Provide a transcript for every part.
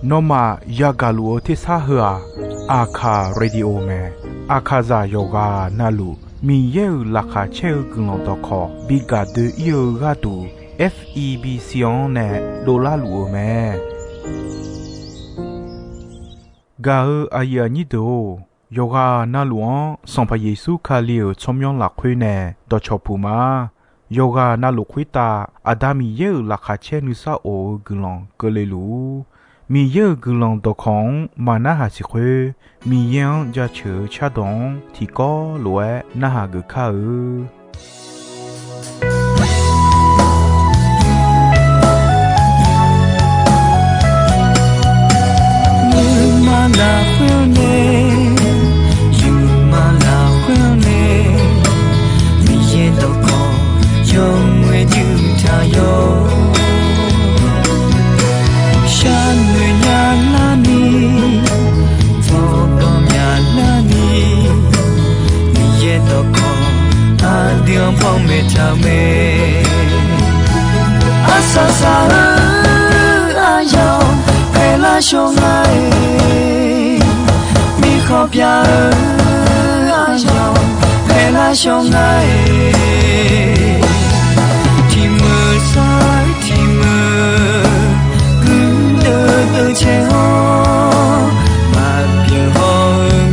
นอมายากาลูที่ซาหัวอาคาเรดิโอเมอาคาซาโยกานาลูมีเยอลักาเชลกุลตอคอบิกาเดเยกาตู FEB ซิออนเนโดลาลูเมกาอายานิโดโยกานาลวงสัมพเยซูคาเลียวชมยองหลักคุยเนดอชอปูมาโยกานาลุคุยตาอาดามีเยอลักาเชนุซาโอกุลองกเลลูมีเยอะกุลองตอของมานาหาสิคุมียังจะเชื่อชาดงที่ก็ลวยนาหากึข้ามาลาเพื่อเนยูมาลาเพื่อเนมีเย็นตอของยงเวจูทายโยฉันเมื่อยาลานีทอก็ยาลานีมีเย็นตอของอาเดียงพ่อเมทาเมอาซาซาอายองเพลาชงไงมีขอบยาอายองเพลาชงไงที่มือซ้ายที่มือtừ che ho mà biển ho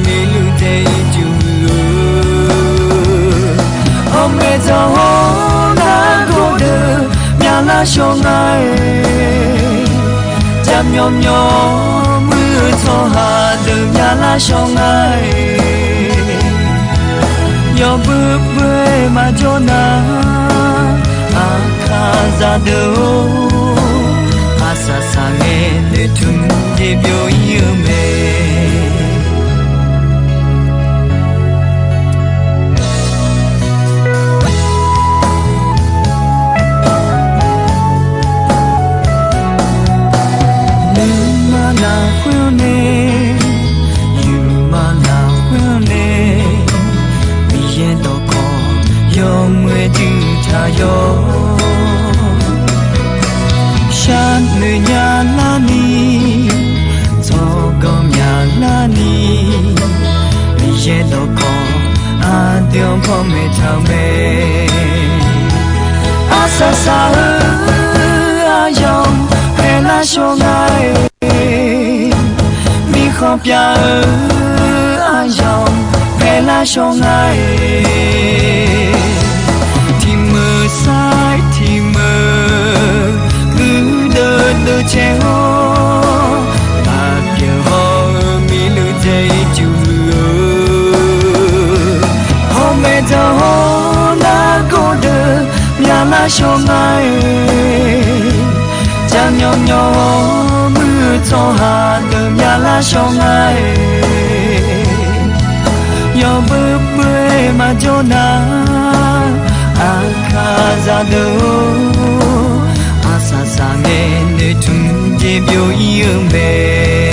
mi lu te ju hôm nay giờ ho đã có được nhà lá sông ai chạm nhom nhom mưa cho hà được nhà lá sông ai nhom bước bơi mà cho na à kha ra đâu sa sa nghe để thun để biểu yêu mê nữ mà là khuya nè you mà là khuya nè vì yên đâu có yêu mê chữ cha yêuฉันเมื่อยาลานีทอก็ยาลานีมีเย็นตอของอาเดียงพ่อเมทาเมอาซาซาอายองเพลาชงไงมีขอบยาอายองเพลาชงไงที่มือซ้ายที่มือtừ che ho ta kia ho mi lu te ju ho me da ho na go de ya la shong ai cha nhom nhom mưa cho hà de ya la shong ai yo bu bu ma jo na a kha za do sa sa nghe nơi thun để biểu yêu mê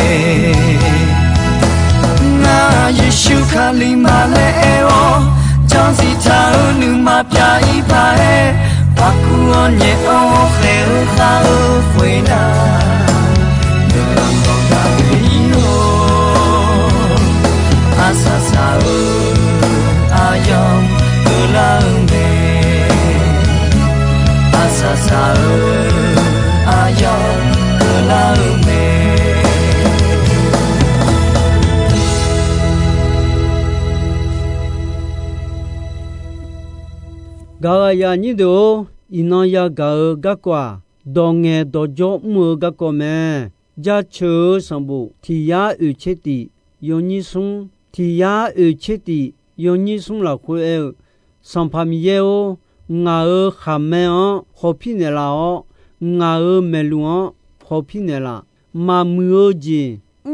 na Giêsu khali ma le eo trong si ta nu ma pia i pa e pa ku on ye o kheu kha o phwe na de long long da yo asa sa o ayom de la me asa sa o ayom de la me ga ya ni do ina ya ga kwa do nge do jo mu ga ko me ja chu sambu thi ya u che ti yo ni sung thi ya u che ti yo ni sung la khu e sam pham ye o nga e khame o ho phi ne la o nga e me lu o ho phi ne la ma mu o ji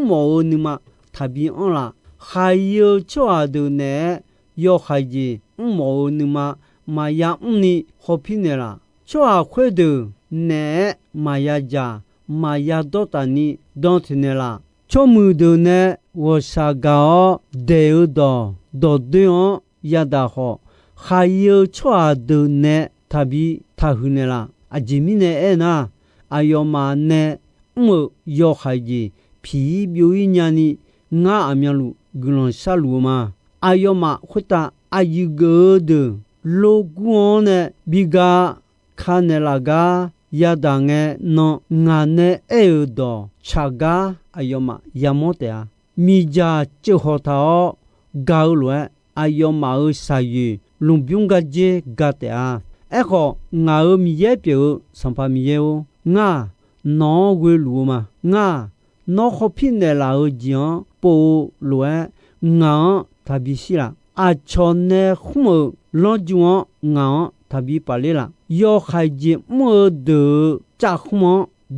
mo o ni ma thabi on la khai yo cho a do ne yo khai ji mo o ni ma ya ni ho phi ne la cho a khwe de ne ma ya ja ma ya do ta ni don ne la cho mu de ne wo sa ga o de o do de o ya da ho khai yo cho a do ne thabi tha hu ne la a ji mi ne e na 阿ယောမာနဲ့မှုယောခိုင်ကြီးဖြီပြူညာနီငါအမြန်လူဂလွန်ဆလူမာ阿ယောမာခွတာအာယူဂဒလောကွန်နဲ့ဘီဂါခါနယ်လာဂါယဒါငဲနောငါနဲ့အေဒောချာဂါအယောမာယမောတဲမီဂျာချေဟောတာဂါလွဲအယောမာဆာယူလုံပြုံးကဂျေဂါတဲအခုငါမီရဲ့ပြေစံပါမီယေငါနောဝဲလူမာငါနောခဖိနေလာဂျန်ပိုလွဲငါတဘီရှိလာအချောနေခုမလောဂျွန်ငါတဘီပါလေလာယောခိုင်ဂျီမောဒချခမ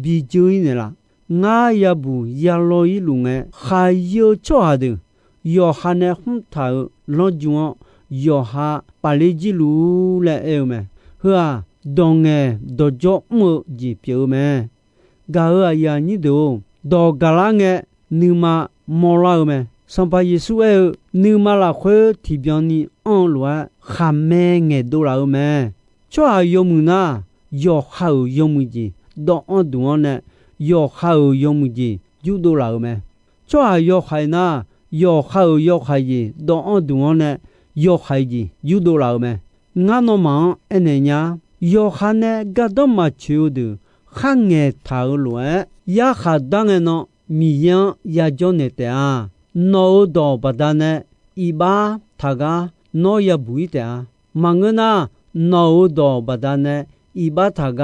ဘီဂျွိနေလာငါယဘူးယလောဤလူငဲခိုင်ယောချောဒယောဟာနေခုထာလောဂျွန်ယောဟာပါလေဂျီလူလဲအဲမဲဟာဒေါငဲဒေါဂျောမောဂျီပြေမဲဂါယာနီဒိုဒေါဂလာငဲနီမာမောလာမဲစံပါယေစုအဲနီမာလာခွေတီဗျန်နီအွန်လွာခမဲငဲဒိုလာမဲချွာယုံမနာယောခါယုံမကြီးဒေါအွန်ဒွန်နဲ့ယောခါယုံမကြီးယူဒိုလာမဲချွာယောခိုင်နာယောခါယောခိုင်ကြီးဒေါအွန်ဒွန်နဲ့ယောခိုင်ကြီးယူဒိုလာမဲငါနောမန်အနေညာယောခါနဲ့ဂတ်တော့မချူဒခန့်ငဲထားလွဲရခါဒငဲနောမီယံရကြောနေတဲ့နောဒောပဒနဲ့ဤဘာထာကနောယဘူီတဲ့မငနာနောဒောပဒနဲ့ဤဘာထာက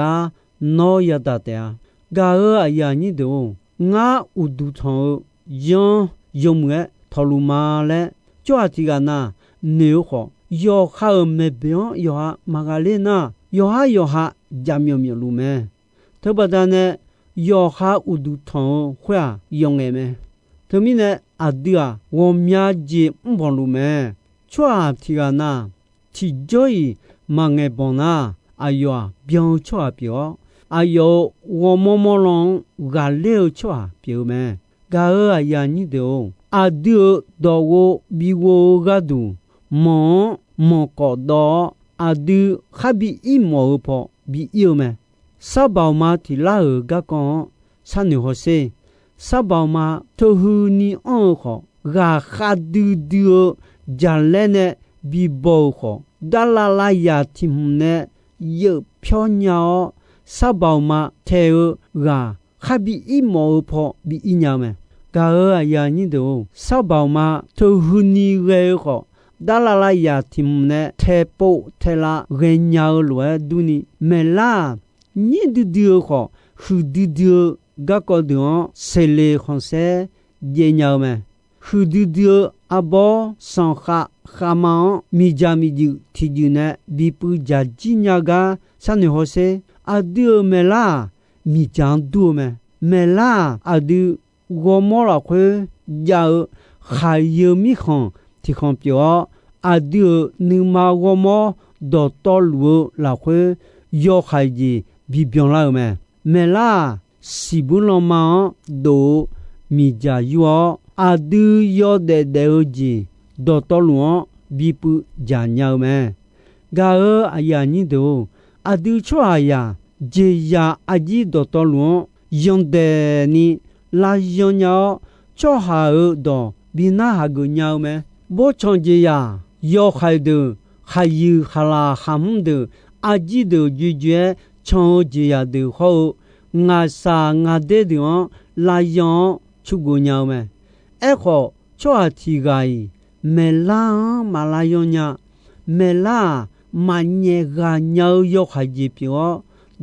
နောယတတဲ့ဂါအယာညိတုငါဥဒုထောယောယုံငဲထလူမာလဲကြွတီကနာနေခောယောခါမေပြောယောဟာမဂလေနာယောဟာဂျာမြောမြေလူမဲသဘဒနဲ့ယောဟာဥဒုထောခွာယုံငဲမဲသမီးနဲ့အဒီယာဝမြာကြီးဘွန်လူမဲချွာတီကနာတီဂျိုီမငဲပွန်နာအယောပြောင်းချွာပြောအယောဝမောမောလွန်ဂါလေချွာပြောမဲဂါအယာညိတောအဒီဒေါဝဘီဝဂဒူမောကောဒေါအဒီခဘီအီမောဖောဘီယိုမဲစဘောမာတီလာဂကွန်ဆန်နီဟိုဆေစဘောမာထိုဟူနီအောခောဂါခါဒူဒူဂျာလဲနဲ့ဘီဘောခောဒါလာလာယာတီမနဲ့ယေဖြောညာစဘောမာထေဂါခဘီအီမောဖောဘီအညာမဲဂါအယာညိတောစဘောမာထိုဟူနီရေခောဒါလာလာယာတီမနဲ့ထေပုတ်ထေလာရေညာလွယ်ဒူနီမဲလာညိဒူဒူခောဟူဒူဒူဂါကောဒွန်ဆေလေခွန်ဆဲဂျေညာမဲဟူဒူဒူအဘောဆန်ခါခမောင်မီဂျာမီဂျူတီဂျူနဲ့ဘီပူဂျာဂျီညာဂါဆန်နီဟိုဆေအဒူမဲလာမီဂျန်ဒူမဲလာအဒူဂေါမောလာခွေဂျာခါယမီခွန်တီခွန်ပြောအဒူနီမာဂေါမောဒေါ်တော်လူလာခွေယောခိုင်ဂျီဘီပြောင်းလာမဲလာစီဘူးလမန်ဒိုမီဂျာယောအဒူယောဒေဒေဂျီဒေါ်တော်လွန်ဘီပူဂျာညောင်းမဲဂါအယာညိတိုအဒူချွာယာဂျေယာအဂျီဒေါ်တော်လွန်ယွန်ဒေနီလာယွန်ညောချောဟာဒေါ်ဘီနာဟာဂုညောင်းမဲဘောချွန်ဂျေယာယောခိုင်ဒူခါယူခလာခမ်ဒူအဂျီဒူဂျီဂျဲချောဂျေယာဒူဟောငါစာငါတဲ့ဒီဝလာယောချုကိုညောင်းမဲအခုချွာတီဂိုင်မဲလာမလာယောညာမဲလာမညေဂါညောယောခိုင်ကြီးပြော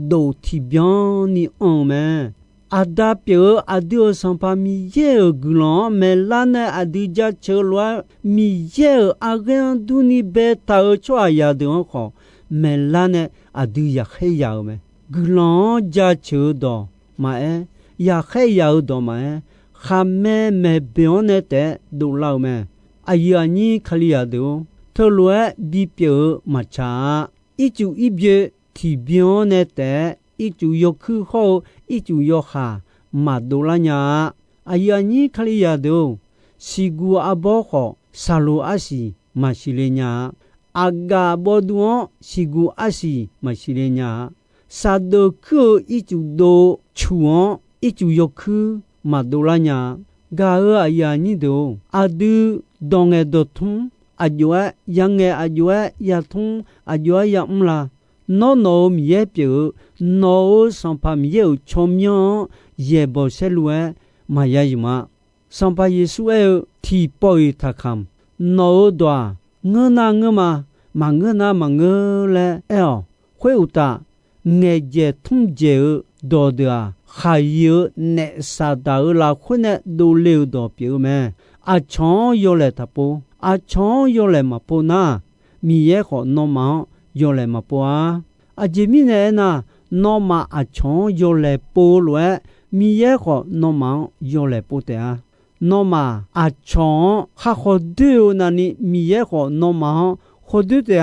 ဒိုတီဗျန်နီအောင်မဲအဒါပြောအဒိုစံပါမီယေဂလောမဲလာနဲ့အဒီဂျာချေလွာမီယေအဂန်ဒူနီဘေတာချွာယာဒုံခေါမဲလာနဲ့အဒီယခေယောမဲဂလောဂျာချူဒိုမာယခေယောဒိုမာခမဲမဲပြောနေတဲ့ဒူလောက်မဲအယာနီခလီယာဒိုထလွဲဘီပြောမချာအီကျူအီပြေတီပြောနေတဲ့အီကျူယခုဟောအီကျူယောခာမဒူလာညာအယာနီခလီယာဒိုစီဂူအဘောခောဆာလိုအစီမရှိလေညာအဂါဘောဒွန်စီဂူအစီမရှိလေညာ萨德克一主多处一主有去马多拉nhà gà ở nhà như đó adu dong e do thung ajua yang e ajua ya thung ajua ya umla no mie piu no sampa mie chomyo ye bo selue maya yima sampa yesu e thi poi thakam no dwa ngna ngma mangna mangle eo huuta nghe je thung je do da khai ne sa da la khune do leu do piu me a chon yo le tapo a chon yo le ma po na mi ye kho no ma yo le ma po a ji mi ne na no ma a chon yo le po lue mi ye kho no ma yo le po te a no ma a chon kha kho de na ni mi ye kho no ma kho de te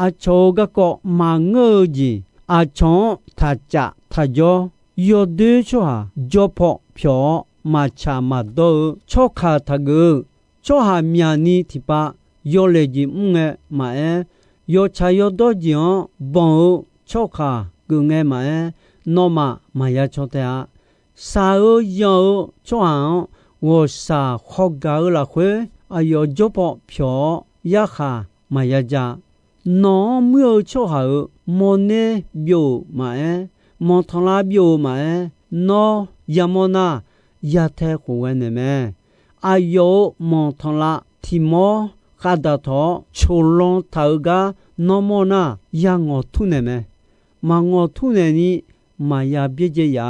a cho ga ko ma ngơ ji a chon tha cha tha jo yo de cho jo pho phyo ma cha ma do cho kha tha gu cho ha mya ni thi pa yo le ji nge ma e yo cha yo do ji bon cho kha gu nge ma e no ma ya cho te a sa yo cho ha wo sa kho ga la khwe a yo jo pho phyo ya kha ma ya ja no mưa cho ha mo ne bio ma e mo thong la bio ma e no yamona ya the ko wen ne me ayo mo thong la thi mo kha da tho cholon tha ga no mo na ya ngo thu ne me ma ngo thu ne ni ma ya bye je ya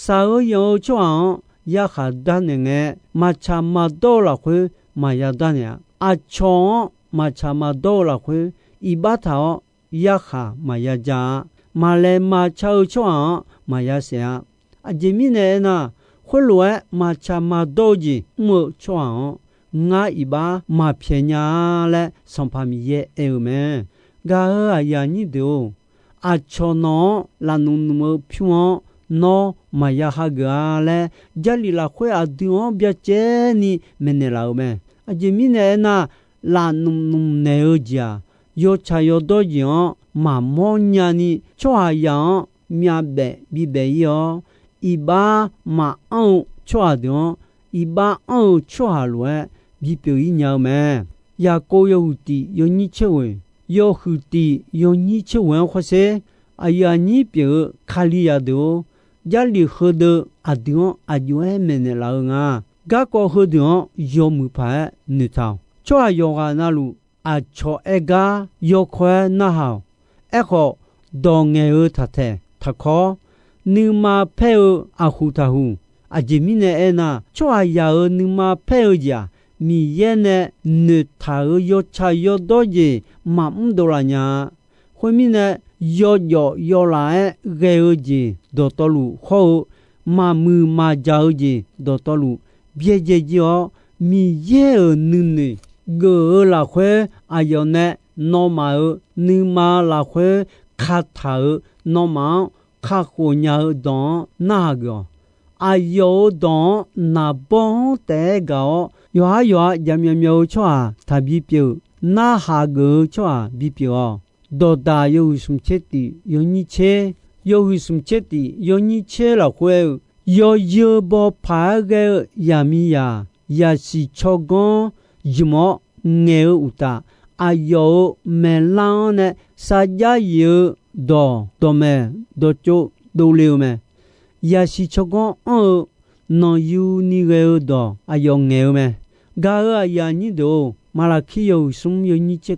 sa yo cho ya kha da ne nge ma cha ma do la khwe ma ya da ne a chon ma cha ma do la khwe i ba tha ya kha ma ya ja ma le ma chao cho ma ya se a ji mi ne na khwe lue ma cha ma do ji mo cho nga i ba ma phye nya le som pha mi ye e me ga a ya ni do a cho no la nu mo phyu no ma ya ha ga le jali la khwe a du bya che ni me ne la me a ji mi ne na la nu ne o ja yo cha yo do ji ma mo nya ni cho a ya mya be bi be yo i ba ma au cho a do i ba au cho a lue bi pyo yi nya me ya ko yo ti yo ni che we yo hu ti yo ni che wen kho se a ya ni pyo khali ya do ya li ho de a do a yo me ne la nga ga ko ho do yo mu pa ni ta cho a yo ga na lu a cho e ga yo khwe na ha e kho do nge u tha the tha kho ni ma phe u a hu ta hu a ji mi ne e na cho a ya u ni ma phe u ja mi ye ne ne tha u yo cha yo do ji ma do la nya khwe mi ne yo la e ge u ji do to lu kho ma mu ma ja u ji do to lu bie je ji o mi ye u ni gơ là khế ayo ne no ma ni ma là khế kha tha no ma kha ko nya don na go ayo don na bon te go yo yam cho tha bi pyo na ha go cho bi pyo do da yo sum che ti yo ni che yo sum che ti yo ni che la khế yo bo pa ge yami ya si chogon yimo nghe uta ayo me lan ne sa ja yu do me do cho do liu me ya si chogon no yu ni ge do ayo nghe me ga ya ni do malaki yo sum yo ni che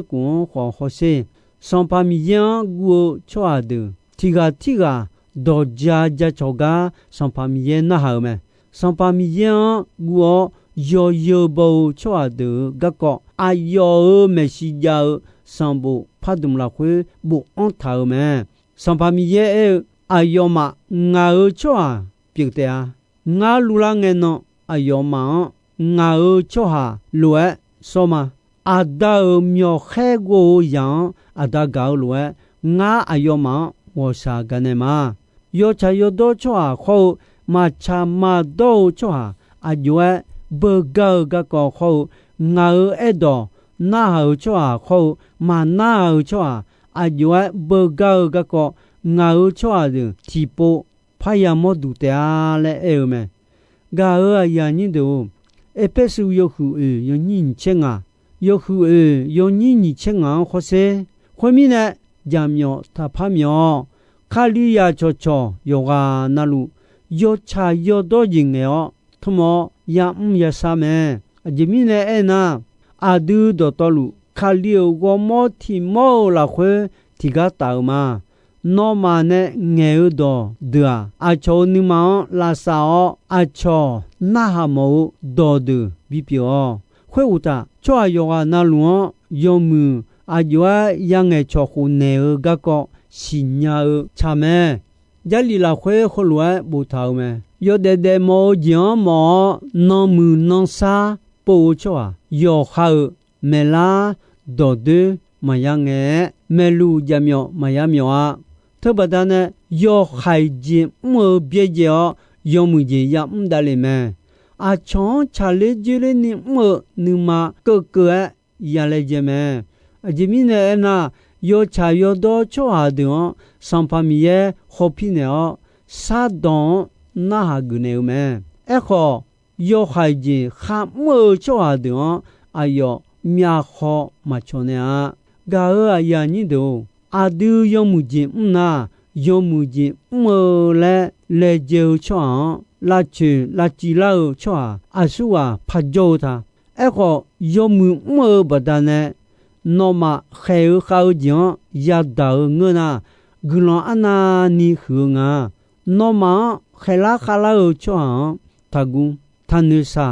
ko ho se son pa mi yan gu cho a de tiga do ja choga son pa mi yan na ha me son pa mi yan gu yo bo cho de ga ko ayo me si ja sambo padum la khwe bo on tha me sampa mi ye ayo ma nga cho pi te a nga lu la nge no ayo ma nga cho ha lue so ma ada myo khe go yang ada ga lue nga ayo ma wo sa ga ne ma yo cha yo do cho kho ma cha ma do cho ayo burger ga ko kho nga e do na ho cho kho ma na ho cho ရွယ်ဘဂါကကောငါချောအတီပိုဖယာမောဒူတဲလဲအဲမဲဂါယာညင်းတို့အပစုယခုယညင်းချငါယခုယညင်းချငါခေါ်စေခွမီနဲ့ဂျာမြောတဖာမြောခါလီယာချောချောယောဂာနလူယောချာယောတော့ရင်ရောထမောယမ်ယဆာမဲအဂျမီနဲ့အဲနာအာဒူဒတော်လူခါလီယောဂမောတီမောလာခွေတီဂါတာမာနောမာနဲ့ငဲဥတော်ဒွာအချောနိမောလာစာအချောနာဟမောဒေါ်ဒူဘီပြောခွေဥတာချောယောဂနာလူယောမူအကျွာယငဲချောခုနေဂကောစီညာချမဲဂျာလီလာခွေခလွဲဘူထောင်းမဲယောဒေမောဂျောမောနောမူနောစာပိုချောယောခါမဲလာဒေါ်ဒူမယငဲမဲလူဂျမြောမယမြောထဘဒနဲ့ယောခိုင်ဂျင်မောပြေကျော်ယောမူကြီးယမ်ဒါလီမဲအချောချာလေဂျီလနီမောနူမာကကရလေဂျမဲအဂျမီနဲ့နာယောချာယောတော့ချောဟာဒွန်စံဖမီယေခေါပိနေစာဒွန်နာဟာဂနေမဲအခုယောခိုင်ဂျင်ခါမောချောဟာဒွန်အယောမြာခောမချောနေဂါယာညိတို့အာဒူယောမူဂျင်နာယောမူဂျင်မောလဲလေဂျေချောလာချီလာချီလာချောအဆူဝါဖာဂျိုတာအခုယောမူမောဘဒနဲ့နောမခဲခါဂျန်ယဒါငနာဂလောအနာနီခူငါနောမခဲလာခလာချောတဂုသနုစာ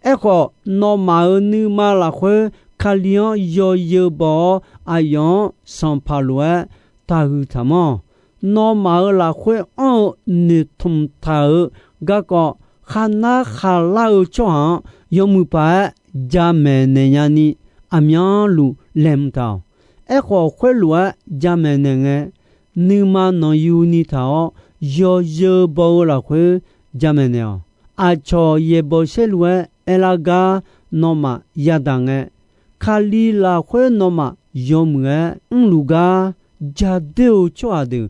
အခုနောမနီမလာခွေခလျောယောယောဘောအယောစံဖလွဲတာဟုသမောနောမာလာခွေအောနိထုံတာဂကောခနာခလာချောယောမူပါဂျာမဲနေညာနီအမြောလူလမ်တောအခုခွေလွဲဂျာမဲနေငဲနိမနောယူနီတောယောယောဘောလာခွေဂျာမဲနေအချောယေဘောရှေလွဲအလာဂါနောမယဒငဲခါလီလာခွေနောမယောမငဲလူကဂျာဒေချွာဒေ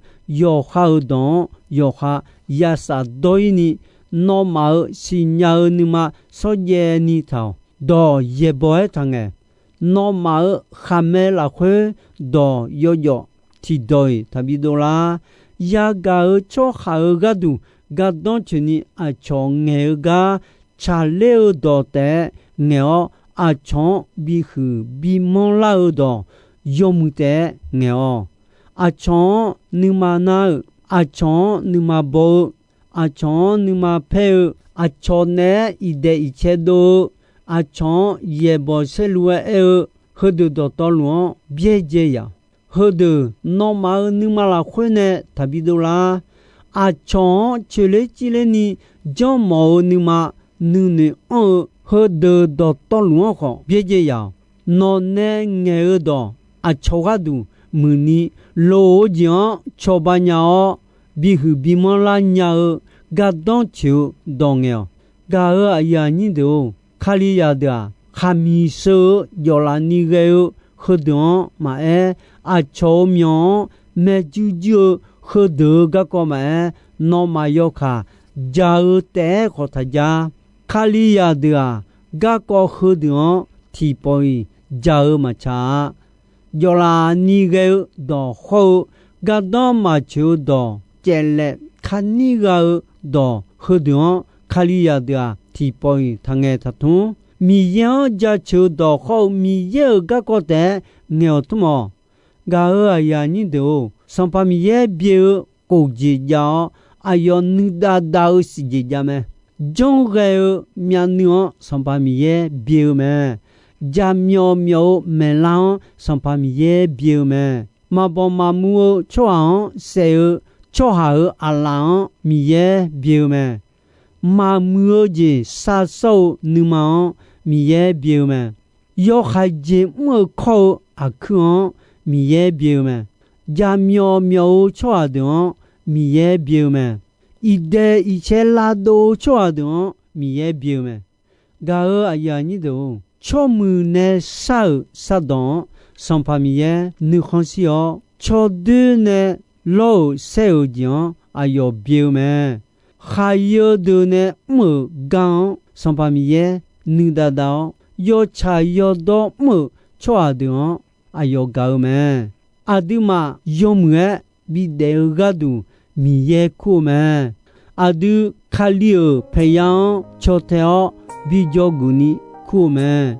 ယောခါဒွန်ယောခါယာစာဒိုင်းနီနောမစီညာနီမစောဂျေနီတောဒေါ်ယေဘောထငဲနောမခမဲလာခွေဒေါ်ယောယောတီဒိုတဘီဒိုလာယာဂါချောခါဂဒူဂတ်ဒွန်ချနီအချောငဲဂါချာလေဒေါ်တဲငဲအချောဘီခူဘီမွန်လာဒေါ်ယောမူတဲငဲအချောနိမနာအချောနိမဘောအချောနိမဖဲအချောနဲဣဒေဣချေဒိုအချောယေဘောဆဲလွဲဟဒဒတော်လွန်ဘဲကျေယဟဒနောမနိမလာခွေနဲတဘီဒိုလာအချောချေလေချီလေနီဂျောမောနိမနုနေအောဟဒဒတော်လွန်ခေါဘဲကျေယနောနဲငဲတော်အချောကဒူမူနီလိုဂျန်ချောဘာညာဘီဟူဘီမလာညာဂတ်ဒွန်ချူဒေါငဲဂါအယာညင်းတို့ခါလီယာဒာခါမီဆိုယောလာနီဂေခဒွန်မာအချောမြောမေဂျူဂျူခဒဂကောမဲနောမယောခာဂျာတဲခေါ်ထဂျာခါလီယာဒာဂကောခဒွန်တီပွိဂျာမချာယောလာနီဂေဒေါ်ခေါဂတ်ဒွန်မာချူဒေါ်ကျဲလက်ခါနီဂေဒေါ်ခဒွန်ခါလီယာဒာတီပွိထငဲထထုံမီယောဂျာချူဒေါ်ခေါမီယေဂကောတဲငဲထမောဂါအယာညင်းတို့စံပမီယေပြေကိုဂျီယောအယောနိဒါဒါဥစီဂျီဂျမဲဂျုံဂေမြန်နောစံပမီယေပြေမဲဂျာမြောမြောမဲလောင်စံပမီယေပြေမဲမဘောမမူချောအောင်ဆေချောဟာအလောင်မီယေပြေမဲမာမူဂျီစာဆောနူမောင်မီယေပြေမဲယောခိုင်ဂျီမခေါအခုမီယေပြေမဲဂျာမြောမြောချောဒွန်မီယေပြေမဲဣဒေဣချေလာဒိုချောဒွန်မီယေပြေမဲဂါအယာညိတို့ချောမူနဲဆောဆဒွန်上帕米耶女康西哦，乔杜呢老小将啊要表咩，还有的呢木刚上帕米耶女大道要查要到木抓的啊要搞咩，啊的嘛要咩比得个度米耶苦咩，啊的卡里尔培养乔条比较古尼苦咩。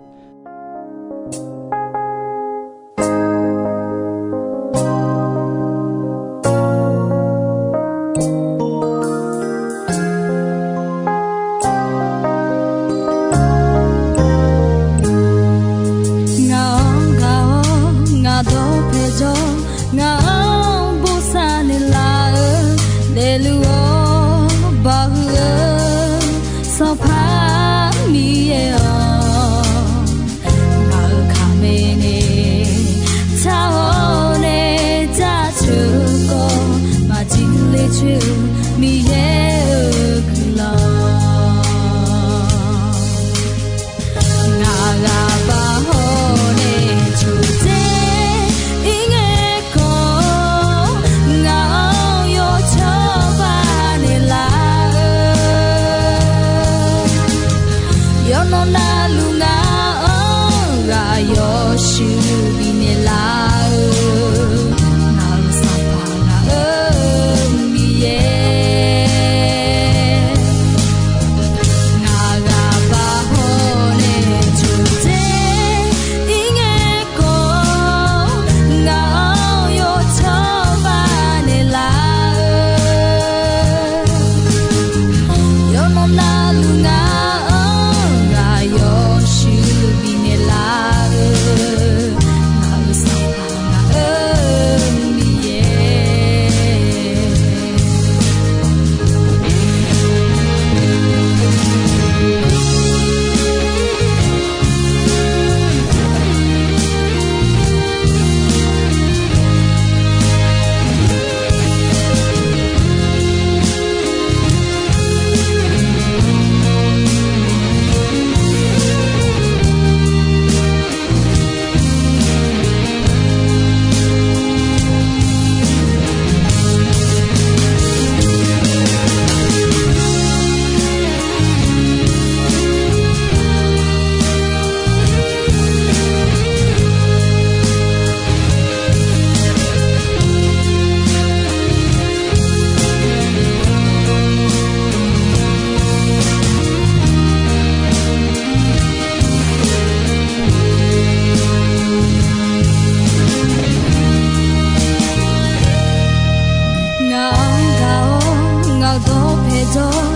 Oh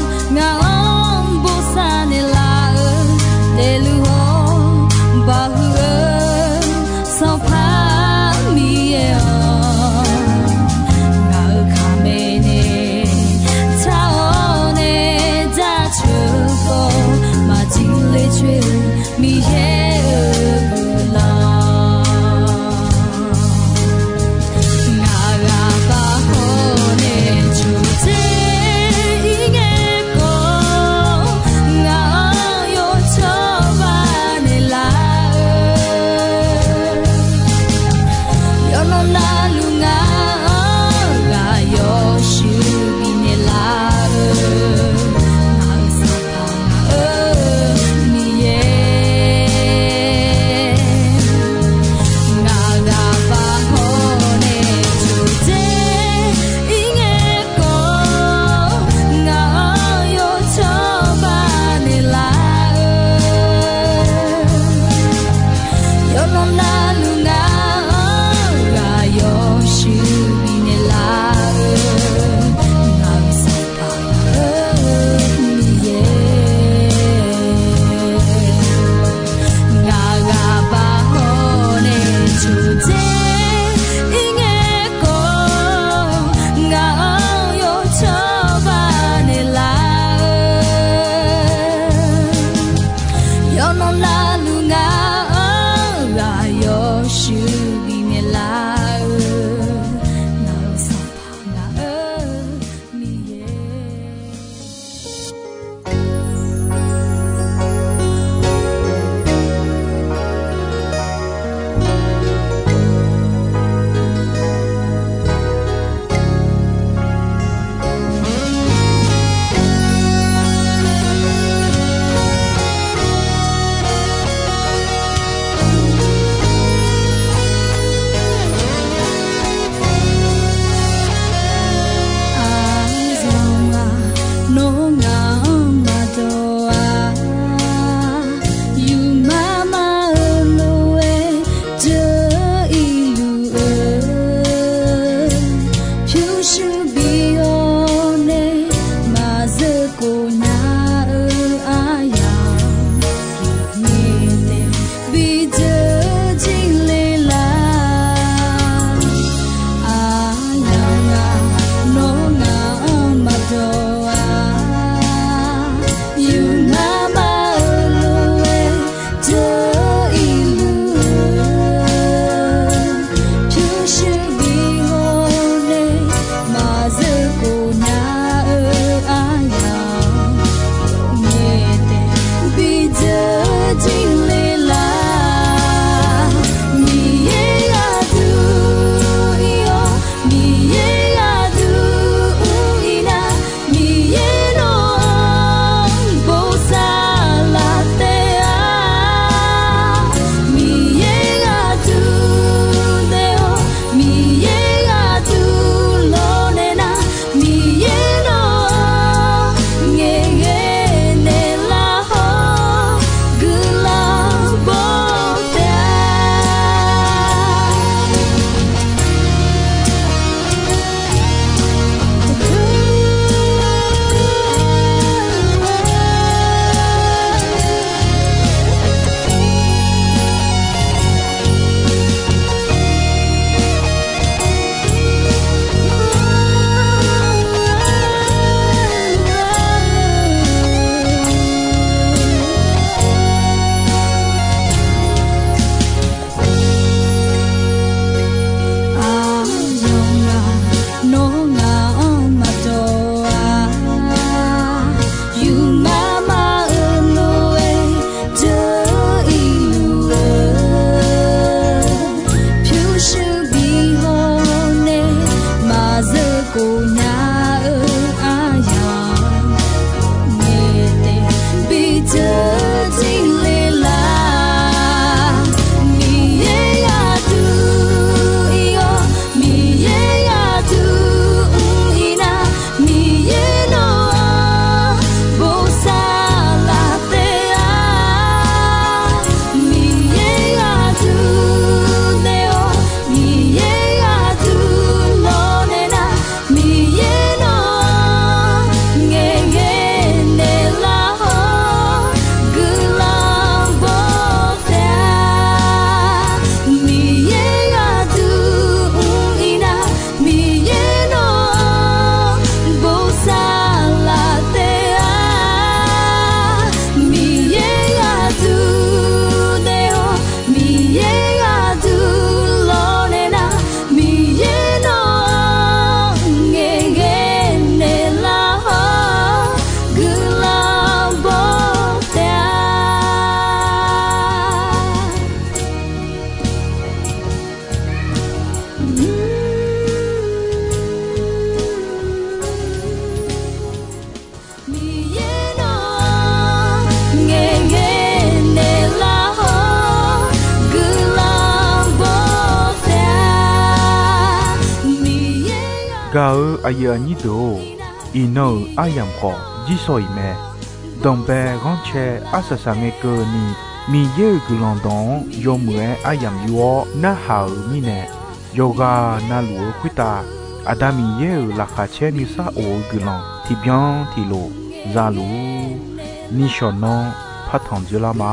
gà ai ở nhị đồ ino ayam kho ji soi me dong be gon che asasa nge ko ni mi ye gulon don yo mue ayam yo na ha mi ne yoga na lu kwita adami ye la kha che ni sa o gulon ti bien ti lo za lu ni shono phathon jula ma